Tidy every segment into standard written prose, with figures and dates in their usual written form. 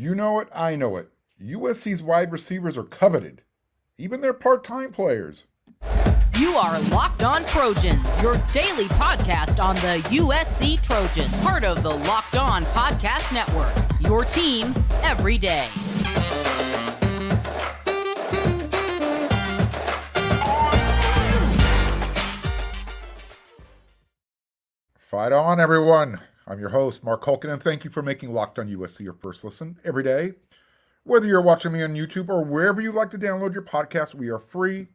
You know it, I know it. USC's wide receivers are coveted, even their part-time players. You are Locked On Trojans, your daily podcast on the USC Trojans, part of the Locked On Podcast Network, your team every day. Fight on, everyone. I'm your host, Mark Hulkin, and thank you for making Locked On USC your first listen every day. Whether you're watching me on YouTube or wherever you like to download your podcast, we are free,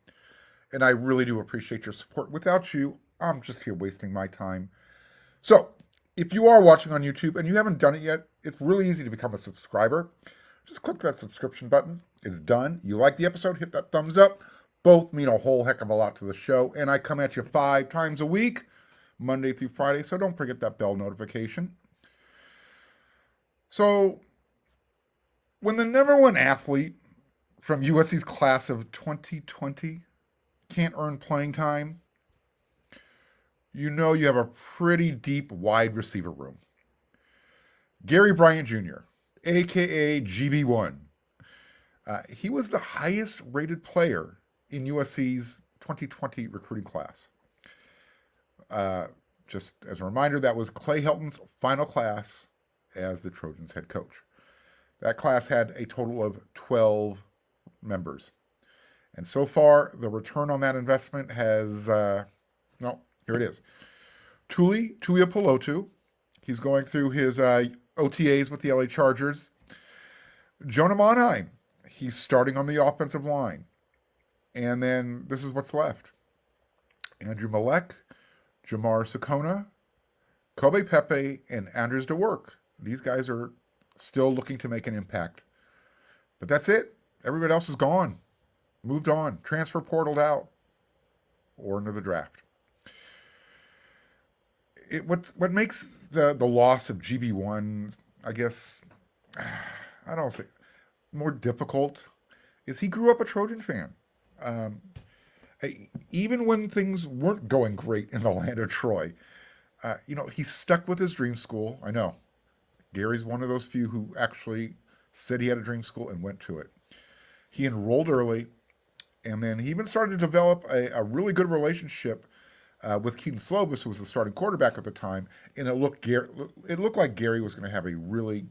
and I really do appreciate your support. Without you, I'm just here wasting my time. So, if you are watching on YouTube and you haven't done it yet, it's really easy to become a subscriber. Just click that subscription button. It's done. You like the episode, hit that thumbs up. Both mean a whole heck of a lot to the show, and I come at you 5 times a week, Monday through Friday, so don't forget that bell notification. So, when the number one athlete from USC's class of 2020 can't earn playing time, you know you have a pretty deep wide receiver room. Gary Bryant Jr., a.k.a. GB1, he was the highest rated player in USC's 2020 recruiting class. Just as a reminder, that was Clay Helton's final class as the Trojans head coach. That class had a total of 12 members. And so far, the return on that investment has, here it is. Tuiapulotu, he's going through his OTAs with the LA Chargers. Jonah Monheim, he's starting on the offensive line. And then this is what's left. Andrew Malek, Jamar Sakona, Kobe Pepe, and Anders DeWerk. These guys are still looking to make an impact. But that's it. Everybody else is gone. Moved on. Transfer portaled out. Or into the draft. What makes the loss of GB1, I guess, I don't say, more difficult is he grew up a Trojan fan. Even when things weren't going great in the land of Troy, he stuck with his dream school. I know. Gary's one of those few who actually said he had a dream school and went to it. He enrolled early, and then he even started to develop a really good relationship with Keaton Slovis, who was the starting quarterback at the time, and it looked like Gary was going to have a really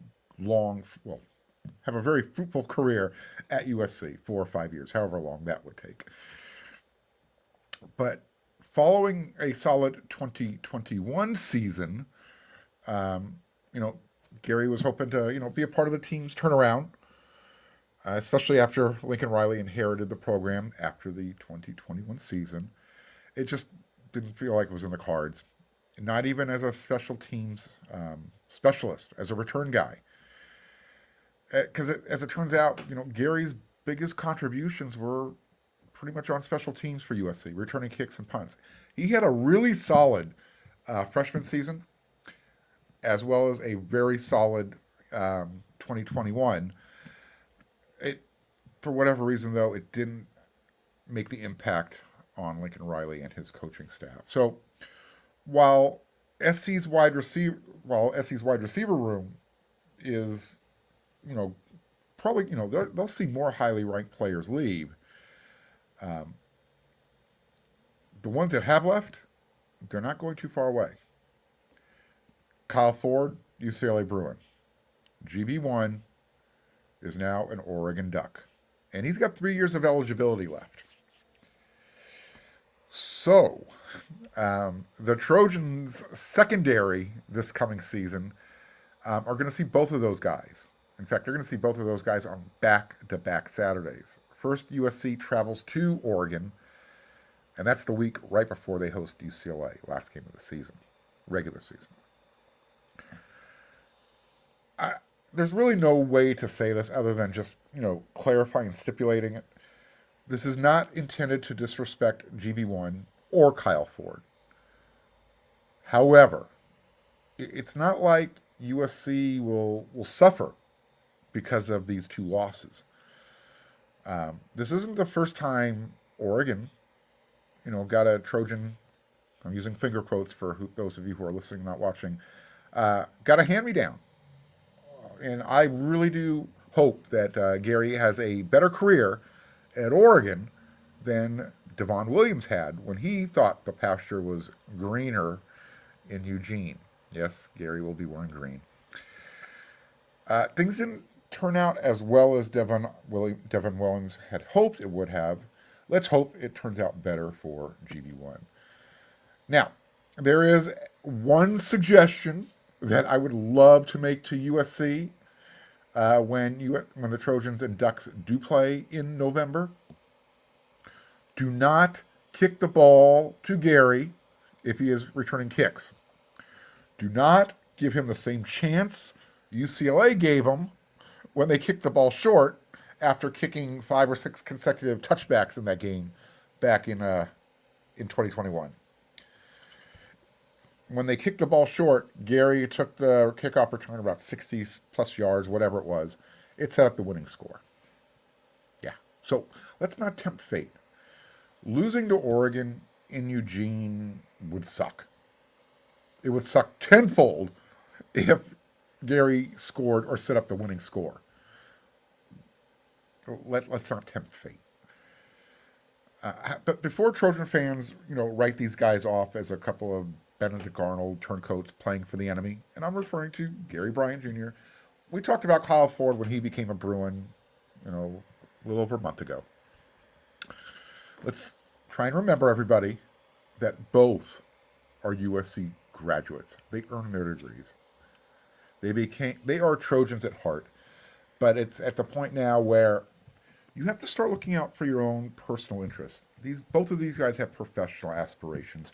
have a very fruitful career at USC, 4 or 5 years, however long that would take. But following a solid 2021 season, Gary was hoping to, be a part of the team's turnaround, especially after Lincoln Riley inherited the program after the 2021 season. It just didn't feel like it was in the cards, not even as a special teams specialist, as a return guy. Because as it turns out, Gary's biggest contributions were pretty much on special teams for USC, returning kicks and punts. He had a really solid freshman season, as well as a very solid 2021. For whatever reason, though, it didn't make the impact on Lincoln Riley and his coaching staff. So while SC's wide receiver room is, probably, they'll see more highly ranked players leave. The ones that have left, they're not going too far away. Kyle Ford, UCLA Bruin. GB1 is now an Oregon Duck. And he's got 3 years of eligibility left. So, the Trojans' secondary this coming season are going to see both of those guys. In fact, they're going to see both of those guys on back-to-back Saturdays. First, USC travels to Oregon, and that's the week right before they host UCLA, last game of the season, regular season. There's really no way to say this other than just, clarifying and stipulating it. This is not intended to disrespect GB1 or Kyle Ford. However, it's not like USC will suffer because of these two losses. This isn't the first time Oregon, got a Trojan, I'm using finger quotes for those of you who are listening, not watching, got a hand-me-down. And I really do hope that Gary has a better career at Oregon than Devon Williams had when he thought the pasture was greener in Eugene. Yes, Gary will be wearing green. Things didn't turn out as well as Devon Williams had hoped it would have. Let's hope it turns out better for GB1. Now, there is one suggestion that I would love to make to USC when the Trojans and Ducks do play in November. Do not kick the ball to Gary if he is returning kicks. Do not give him the same chance UCLA gave him when they kicked the ball short after kicking 5 or 6 consecutive touchbacks in that game back in 2021. When they kicked the ball short, Gary took the kickoff return about 60 plus yards, whatever it was. It set up the winning score. Yeah. So let's not tempt fate. Losing to Oregon in Eugene would suck. It would suck tenfold if Gary scored or set up the winning score. Let's not tempt fate. But before Trojan fans, write these guys off as a couple of Benedict Arnold turncoats playing for the enemy, and I'm referring to Gary Bryant Jr. We talked about Kyle Ford when he became a Bruin, a little over a month ago. Let's try and remember, everybody, that both are USC graduates. They earned their degrees. They are Trojans at heart, but it's at the point now where you have to start looking out for your own personal interests. Both of these guys have professional aspirations,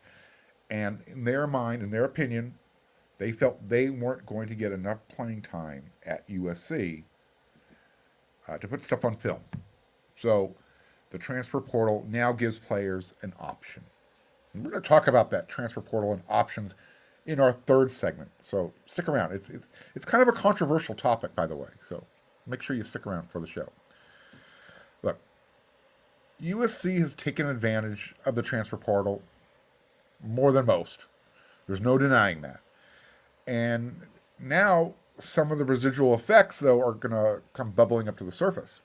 and in their mind, in their opinion, they felt they weren't going to get enough playing time at USC to put stuff on film. So the transfer portal now gives players an option. And we're going to talk about that transfer portal and options in our third segment. So stick around. It's kind of a controversial topic, by the way. So make sure you stick around for the show. Look, USC has taken advantage of the transfer portal more than most. There's no denying that. And now some of the residual effects, though, are going to come bubbling up to the surface.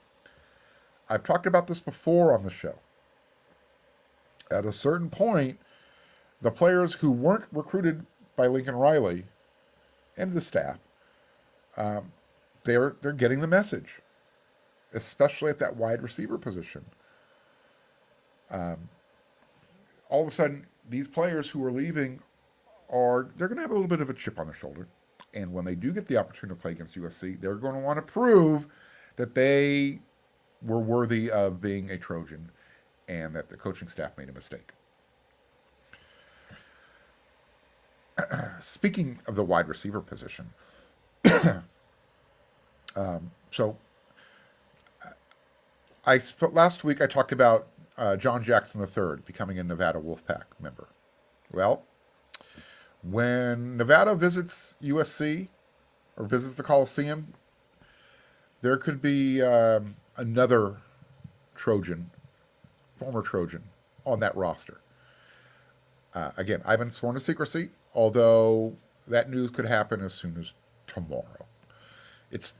I've talked about this before on the show. At a certain point, the players who weren't recruited by Lincoln Riley and the staff, they're getting the message, especially at that wide receiver position. All of a sudden, these players who are leaving they're going to have a little bit of a chip on their shoulder. And when they do get the opportunity to play against USC, they're going to want to prove that they were worthy of being a Trojan and that the coaching staff made a mistake. Speaking of the wide receiver position, last week I talked about John Jackson III becoming a Nevada Wolfpack member. Well, when Nevada visits USC or visits the Coliseum, there could be another Trojan, former Trojan, on that roster. Again, I've been sworn to secrecy, although that news could happen as soon as tomorrow. It's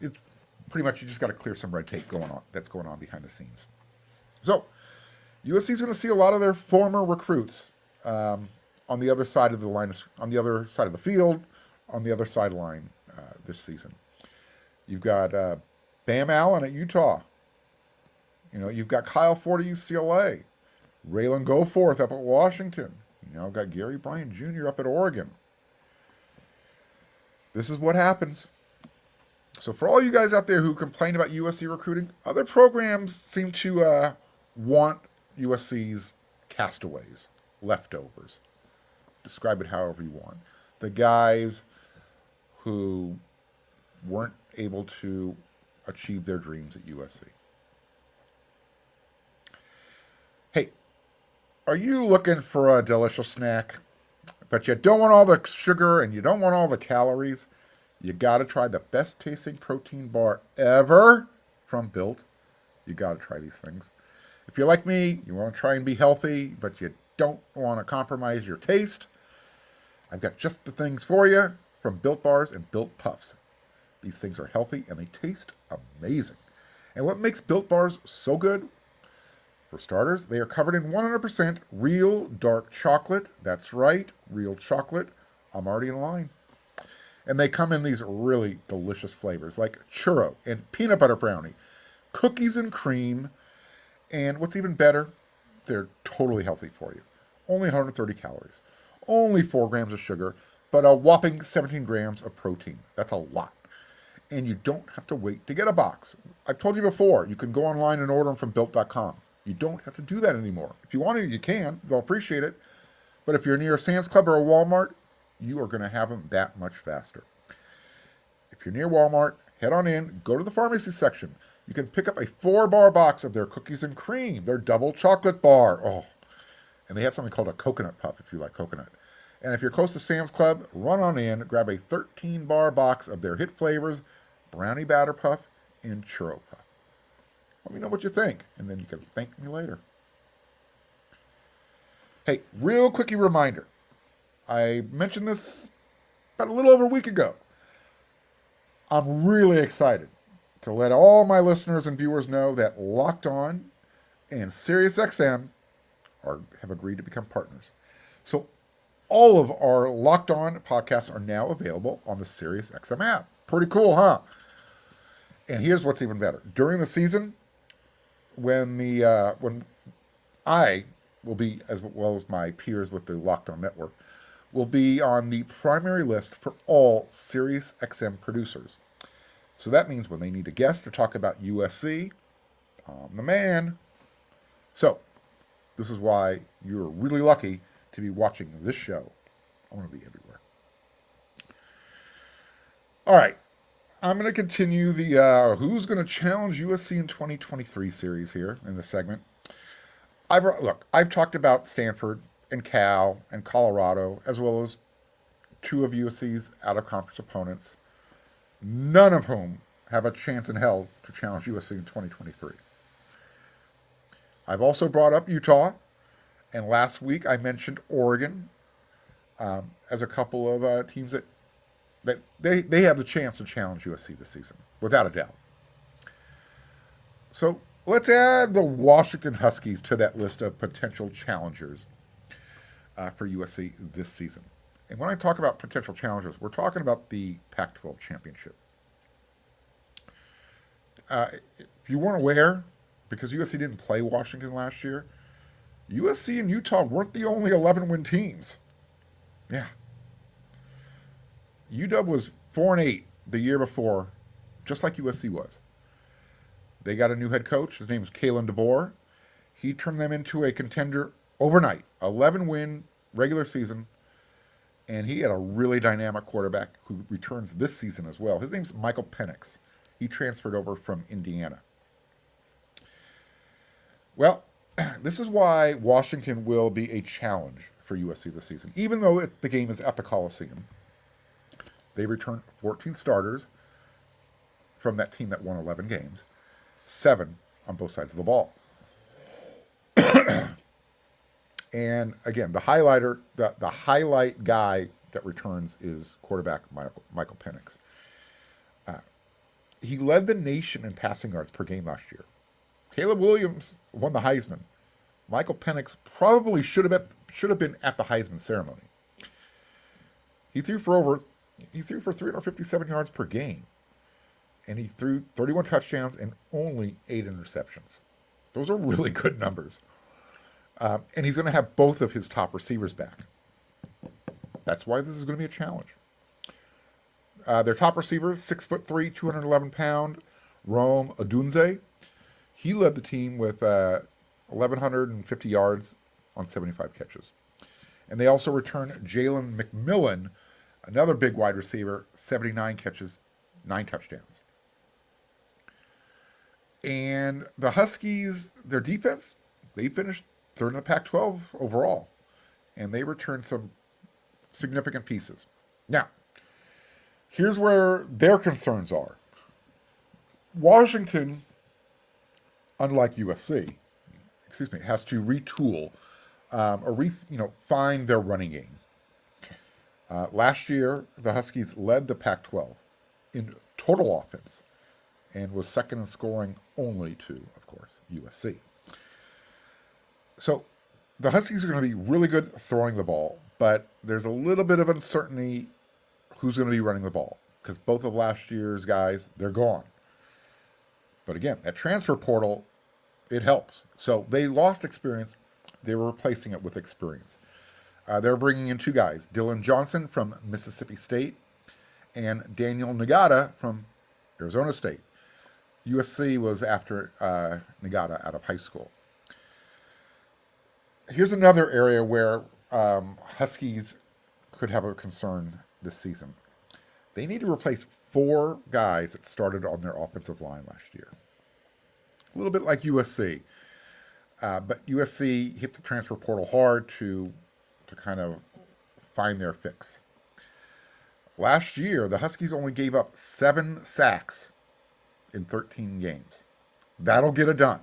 pretty much, you just got to clear some red tape that's going on behind the scenes. So, USC is going to see a lot of their former recruits on the other side of the line, on the other side of the field, on the other sideline this season. You've got Bam Allen at Utah. You've got Kyle Ford at UCLA, Ralen Goforth up at Washington. Got Gary Bryant Jr. up at Oregon. This is what happens. So for all you guys out there who complain about USC recruiting, other programs seem to want USC's castaways, leftovers. Describe it however you want. The guys who weren't able to achieve their dreams at USC. Hey, are you looking for a delicious snack, but you don't want all the sugar and you don't want all the calories? You got to try the best tasting protein bar ever from Built. You got to try these things. If you're like me, you want to try and be healthy, but you don't want to compromise your taste, I've got just the things for you from Built Bars and Built Puffs. These things are healthy and they taste amazing. And what makes Built Bars so good? For starters, they are covered in 100% real dark chocolate. That's right, real chocolate. I'm already in line. And they come in these really delicious flavors like churro and peanut butter brownie, cookies and cream, and what's even better, they're totally healthy for you. Only 130 calories, only 4 grams of sugar, but a whopping 17 grams of protein. That's a lot. And you don't have to wait to get a box. I've told you before, you can go online and order them from Built.com. You don't have to do that anymore. If you want to, you can. They'll appreciate it. But if you're near a Sam's Club or a Walmart, you are going to have them that much faster. If you're near Walmart, head on in, go to the pharmacy section. You can pick up a 4-bar box of their cookies and cream, their double chocolate bar. Oh, and they have something called a coconut puff if you like coconut. And if you're close to Sam's Club, run on in, grab a 13-bar box of their hit flavors, brownie batter puff and churro puff. Let me know what you think, and then you can thank me later. Hey, real quickie reminder. I mentioned this about a little over a week ago. I'm really excited to let all my listeners and viewers know that Locked On and SiriusXM have agreed to become partners. So all of our Locked On podcasts are now available on the SiriusXM app. Pretty cool, huh? And here's what's even better. During the season, when I will be, as well as my peers with the Locked On Network, will be on the primary list for all SiriusXM producers. So that means when they need a guest to talk about USC, I'm the man. So this is why you're really lucky to be watching this show. I want to be everywhere. All right. I'm going to continue the Who's Going to Challenge USC in 2023 series here in this segment. I've talked about Stanford and Cal and Colorado, as well as 2 of USC's out-of-conference opponents, none of whom have a chance in hell to challenge USC in 2023. I've also brought up Utah, and last week I mentioned Oregon as a couple of teams that they have the chance to challenge USC this season, without a doubt. So let's add the Washington Huskies to that list of potential challengers for USC this season. And when I talk about potential challengers, we're talking about the Pac-12 championship. If you weren't aware, because USC didn't play Washington last year, USC and Utah weren't the only 11-win teams. Yeah. UW was 4-8 the year before, just like USC was. They got a new head coach. His name is Kalen DeBoer. He turned them into a contender overnight. 11-win regular season. And he had a really dynamic quarterback who returns this season as well. His name's Michael Penix. He transferred over from Indiana. Well, this is why Washington will be a challenge for USC this season. Even though the game is at the Coliseum, they returned 14 starters from that team that won 11 games, 7 on both sides of the ball. And again, the highlight guy that returns is quarterback Michael Penix. He led the nation in passing yards per game last year. Caleb Williams won the Heisman. Michael Penix probably should have been at the Heisman ceremony. He threw for 357 yards per game, and he threw 31 touchdowns and only 8 interceptions. Those are really good numbers. And he's going to have both of his top receivers back. That's why this is going to be a challenge. Their top receiver, 6'3", 211-pound, Rome Odunze. He led the team with 1,150 yards on 75 catches. And they also returned Jalen McMillan, another big wide receiver, 79 catches, 9 touchdowns. And the Huskies, their defense, they finished third in the Pac-12 overall. And they returned some significant pieces. Now, here's where their concerns are. Washington, unlike USC, has to retool or find their running game. Last year, the Huskies led the Pac-12 in total offense and was second in scoring only to, of course, USC. So the Huskies are going to be really good throwing the ball, but there's a little bit of uncertainty who's going to be running the ball because both of last year's guys, they're gone. But again, that transfer portal, it helps. So they lost experience. They were replacing it with experience. They're bringing in two guys, Dylan Johnson from Mississippi State and Daniel Nagata from Arizona State. USC was after Nagata out of high school. Here's another area where Huskies could have a concern this season. They need to replace 4 guys that started on their offensive line last year. A little bit like USC. But USC hit the transfer portal hard to kind of find their fix. Last year, the Huskies only gave up 7 sacks in 13 games. That'll get it done.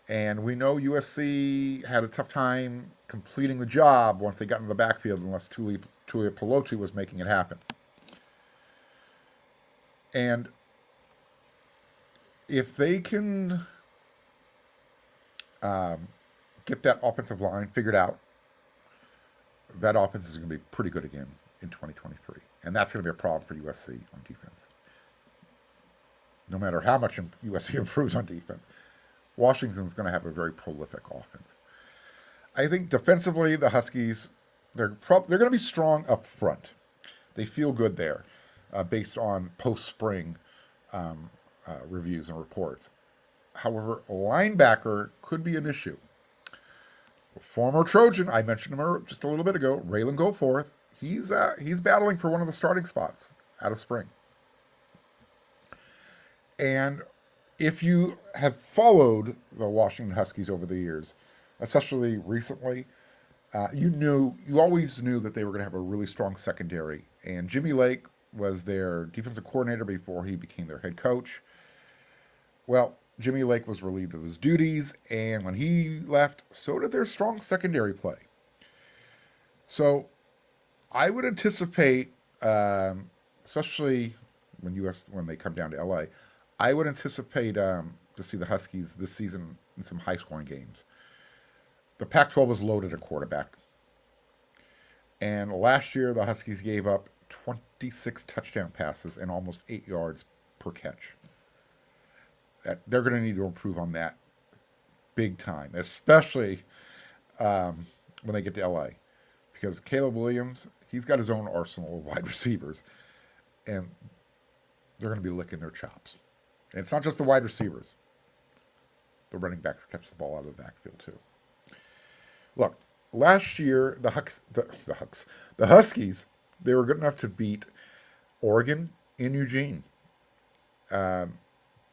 And we know USC had a tough time completing the job once they got into the backfield unless Tuli Pelotu was making it happen. And if they can get that offensive line figured out, that offense is going to be pretty good again in 2023. And that's going to be a problem for USC on defense. No matter how much USC improves on defense, Washington's going to have a very prolific offense. I think defensively, the Huskies, they're going to be strong up front. They feel good there based on post-spring reviews and reports. However, linebacker could be an issue. Former Trojan, I mentioned him just a little bit ago, Ralen Goforth, he's battling for one of the starting spots out of spring. And if you have followed the Washington Huskies over the years, especially recently, you always knew that they were going to have a really strong secondary. And Jimmy Lake was their defensive coordinator before he became their head coach. Well, Jimmy Lake was relieved of his duties, and when he left, so did their strong secondary play. So I would anticipate, especially when they come down to LA, I would anticipate to see the Huskies this season in some high-scoring games. The Pac-12 was loaded at quarterback. And last year, the Huskies gave up 26 touchdown passes and almost 8 yards per catch. They're going to need to improve on that big time, especially when they get to LA. Because Caleb Williams, he's got his own arsenal of wide receivers. And they're going to be licking their chops. And it's not just the wide receivers. The running backs catch the ball out of the backfield too. Look, last year, the Huskies, they were good enough to beat Oregon in Eugene.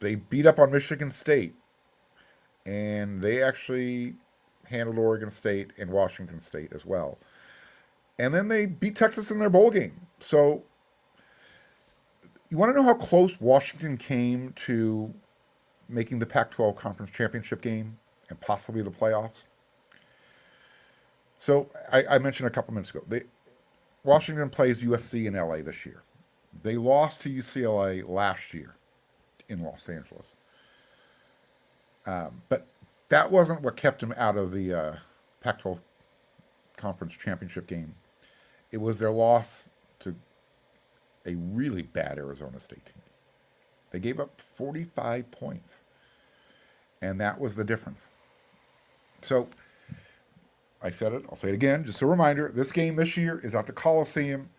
They beat up on Michigan State. And they actually handled Oregon State and Washington State as well. And then they beat Texas in their bowl game. So you want to know how close Washington came to making the Pac-12 Conference Championship game and possibly the playoffs? So I mentioned a couple minutes ago, Washington plays USC in LA this year. They lost to UCLA last year in Los Angeles. But that wasn't what kept them out of the Pac-12 Conference Championship game. It was their loss to a really bad Arizona State team. They gave up 45 points. And that was the difference. So, I said it, I'll say it again, just a reminder, this game this year is at the Coliseum.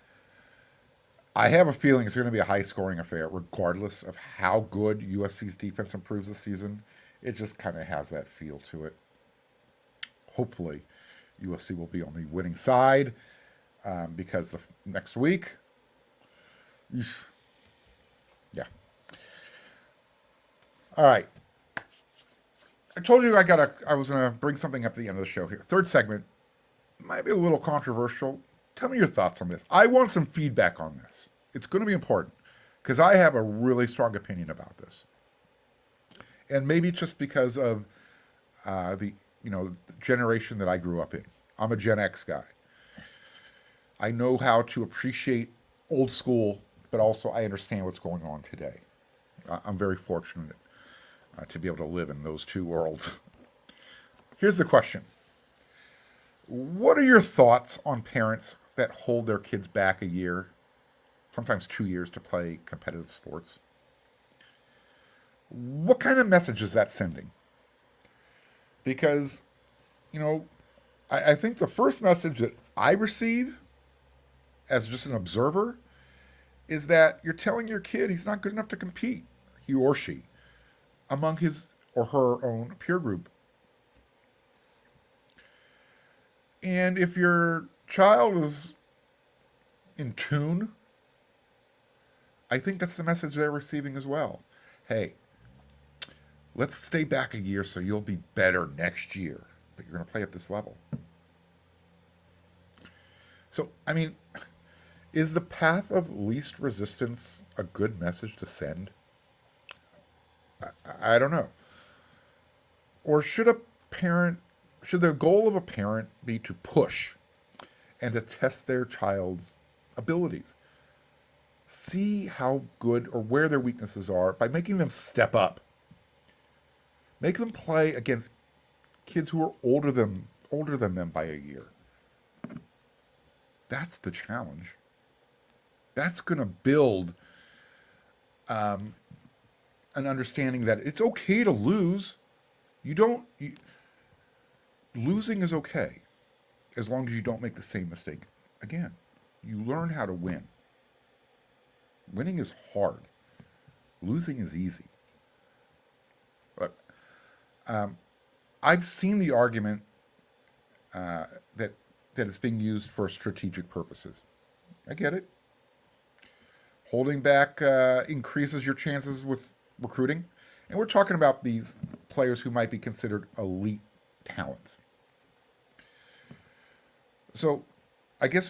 I have a feeling it's going to be a high-scoring affair, regardless of how good USC's defense improves this season. It just kind of has that feel to it. Hopefully, USC will be on the winning side, because the next week, yeah. All right. I told you I was going to bring something up at the end of the show here. Third segment might be a little controversial. Tell me your thoughts on this. I want some feedback on this. It's going to be important because I have a really strong opinion about this. And maybe just because of the generation that I grew up in. I'm a Gen X guy. I know how to appreciate old school but also I understand what's going on today. I'm very fortunate to be able to live in those two worlds. Here's the question. What are your thoughts on parents that hold their kids back a year, sometimes 2 years, to play competitive sports? What kind of message is that sending? Because, you know, I think the first message that I receive as just an observer is that you're telling your kid he's not good enough to compete, he or she, among his or her own peer group. And if your child is in tune, I think that's the message they're receiving as well. Hey, let's stay back a year so you'll be better next year, but you're going to play at this level. So, I mean, is the path of least resistance a good message to send? I don't know. Or should the goal of a parent be to push and to test their child's abilities? See how good or where their weaknesses are by making them step up. Make them play against kids who are older than them by a year. That's the challenge. That's going to build an understanding that it's okay to lose. Losing is okay as long as you don't make the same mistake again. You learn how to win. Winning is hard. Losing is easy. But I've seen the argument that it's being used for strategic purposes. I get it. Holding back increases your chances with recruiting. And we're talking about these players who might be considered elite talents. So I guess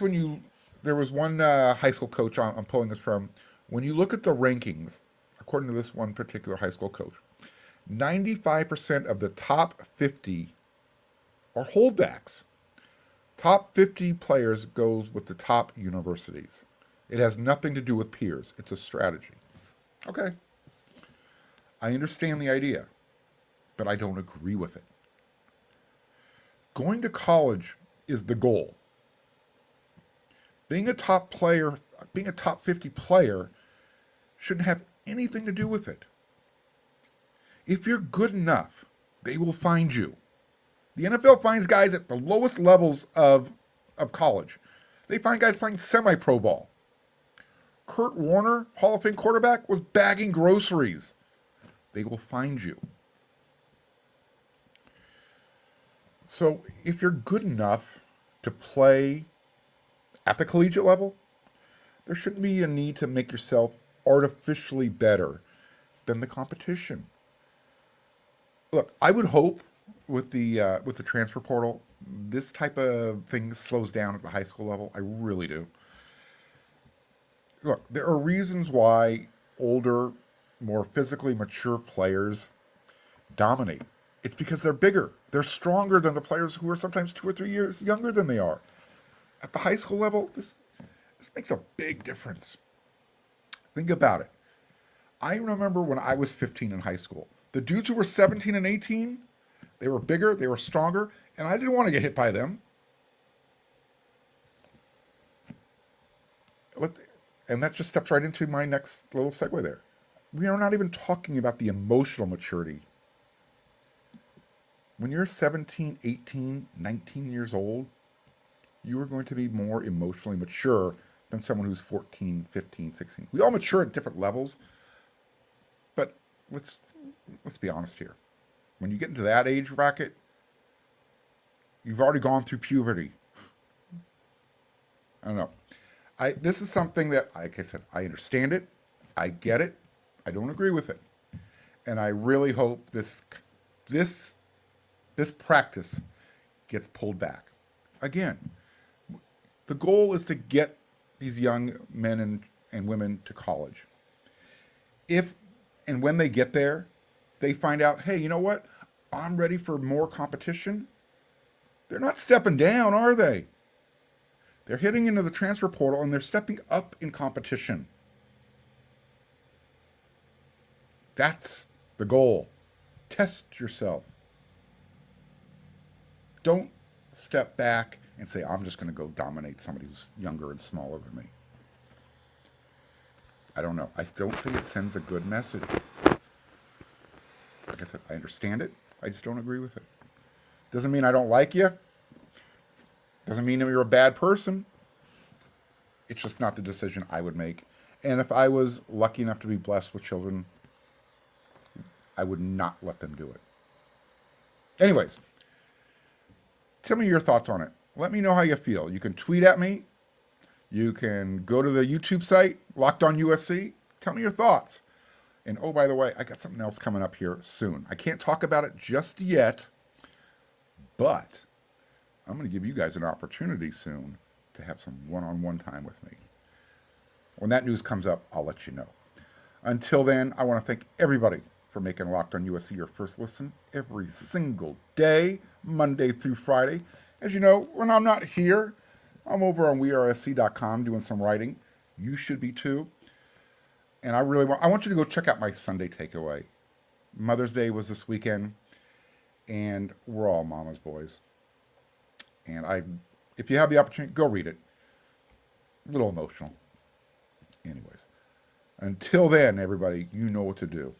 there was one high school coach I'm pulling this from. When you look at the rankings, according to this one particular high school coach, 95% of the top 50 are holdbacks. Top 50 players goes with the top universities. It has nothing to do with peers. It's a strategy. Okay. I understand the idea, but I don't agree with it. Going to college is the goal. Being a top 50 player shouldn't have anything to do with it. If you're good enough, they will find you. The NFL finds guys at the lowest levels of college. They find guys playing semi-pro ball. Kurt Warner, Hall of Fame quarterback, was bagging groceries. They will find you. So if you're good enough to play at the collegiate level, there shouldn't be a need to make yourself artificially better than the competition. Look, I would hope with the transfer portal, this type of thing slows down at the high school level. I really do. Look, there are reasons why older, more physically mature players dominate. It's because they're bigger. They're stronger than the players who are sometimes 2 or 3 years younger than they are. At the high school level, this makes a big difference. Think about it. I remember when I was 15 in high school, the dudes who were 17 and 18, they were bigger, they were stronger, and I didn't want to get hit by them. And that just steps right into my next little segue there. We are not even talking about the emotional maturity. When you're 17, 18, 19 years old, you are going to be more emotionally mature than someone who's 14, 15, 16. We all mature at different levels, but let's be honest here. When you get into that age bracket, you've already gone through puberty. I don't know. This is something that, like I said, I understand it. I get it. I don't agree with it. And I really hope this practice gets pulled back. Again, the goal is to get these young men and women to college. If and when they get there, they find out, hey, you know what? I'm ready for more competition. They're not stepping down, are they? They're hitting into the transfer portal and they're stepping up in competition. That's the goal. Test yourself. Don't step back and say, I'm just going to go dominate somebody who's younger and smaller than me. I don't know. I don't think it sends a good message. Like I said, I understand it. I just don't agree with it. Doesn't mean I don't like you. Doesn't mean that you're a bad person. It's just not the decision I would make. And if I was lucky enough to be blessed with children, I would not let them do it. Anyways, tell me your thoughts on it. Let me know how you feel. You can tweet at me. You can go to the YouTube site, Locked On USC. Tell me your thoughts. And oh, by the way, I got something else coming up here soon. I can't talk about it just yet, but I'm going to give you guys an opportunity soon to have some one-on-one time with me. When that news comes up, I'll let you know. Until then, I want to thank everybody for making Locked On USC your first listen every single day, Monday through Friday. As you know, when I'm not here, I'm over on wearesc.com doing some writing. You should be too. And I want you to go check out my Sunday takeaway. Mother's Day was this weekend, and we're all mama's boys. And if you have the opportunity, go read it. A little emotional. Anyways, until then, everybody, you know what to do.